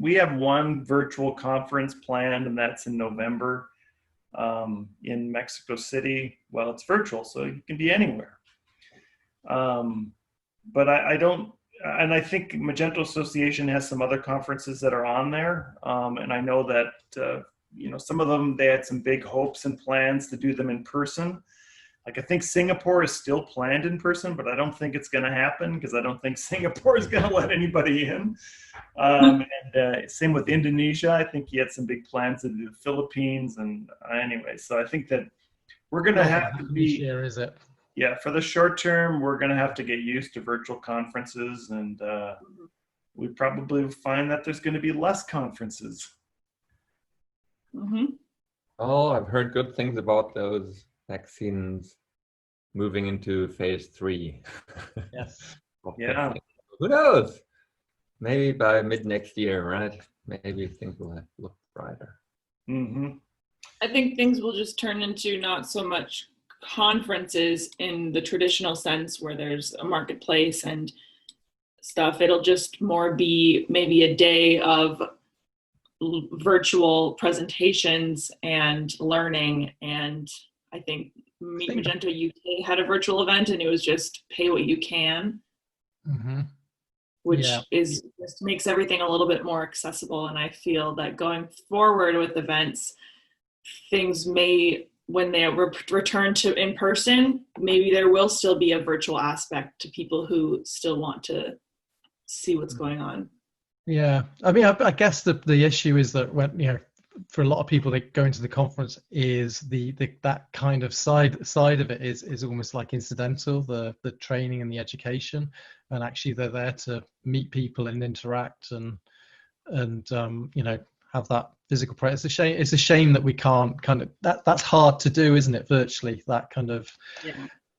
we have one virtual conference planned, and that's in November in Mexico City. Well, it's virtual, so you can be anywhere. But I don't, and I think Magento Association has some other conferences that are on there. And I know that, some of them, they had some big hopes and plans to do them in person. Like, I think Singapore is still planned in person, but I don't think it's going to happen because I don't think Singapore is going to let anybody in. And same with Indonesia. I think he had some big plans to do the Philippines. And anyway, so I think that we're going to have to be. Year, is it? Yeah, for the short term, we're going to have to get used to virtual conferences, and we probably find that there's going to be less conferences. Mm-hmm. Oh, I've heard good things about those vaccines moving into phase 3. Yes. Yeah. Who knows? Maybe by mid next year, right? Maybe things will look brighter. Mm-hmm. I think things will just turn into not so much conferences in the traditional sense where there's a marketplace and stuff. It'll just more be maybe a day of virtual presentations and learning. And I think Magento UK had a virtual event, and it was just pay what you can, which is just makes everything a little bit more accessible. And I feel that going forward with events, things may, when they return to in person, maybe there will still be a virtual aspect to people who still want to see what's going on. Yeah, I mean, I guess the issue is that when, for a lot of people that go into the conference, is the that kind of side of it is almost like incidental, the training and the education, and actually they're there to meet people and interact and have that physical presence. It's a shame that we can't kind of that's hard to do, isn't it? Virtually, that kind of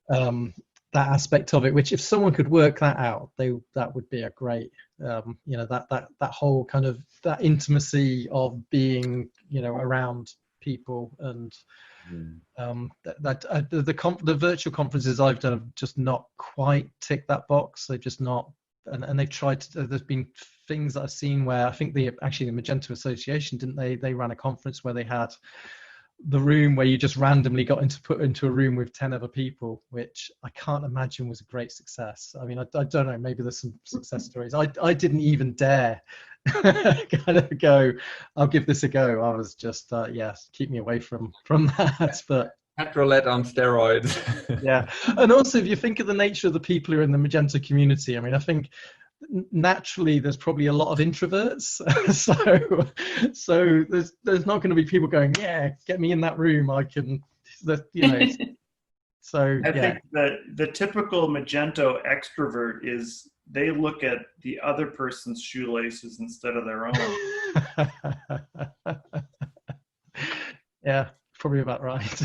that aspect of it. Which if someone could work that out, that would be a great that whole kind of that intimacy of being around people and the virtual conferences I've done have just not quite ticked that box. They've just not, and they've tried to. There's been things that I've seen where I think the Magento Association, didn't they ran a conference where they had the room where you just randomly got put into a room with 10 other people, which I can't imagine was a great success. I mean, I don't know, maybe there's some success stories. I didn't even dare kind of go, I'll give this a go. I was just keep me away from that. But Petrolette on steroids. Yeah, and also if you think of the nature of the people who are in the Magento community, I mean, I think naturally there's probably a lot of introverts, so there's not going to be people going, get me in that room, I can, so I think that the typical Magento extrovert is they look at the other person's shoelaces instead of their own. Yeah, probably about right.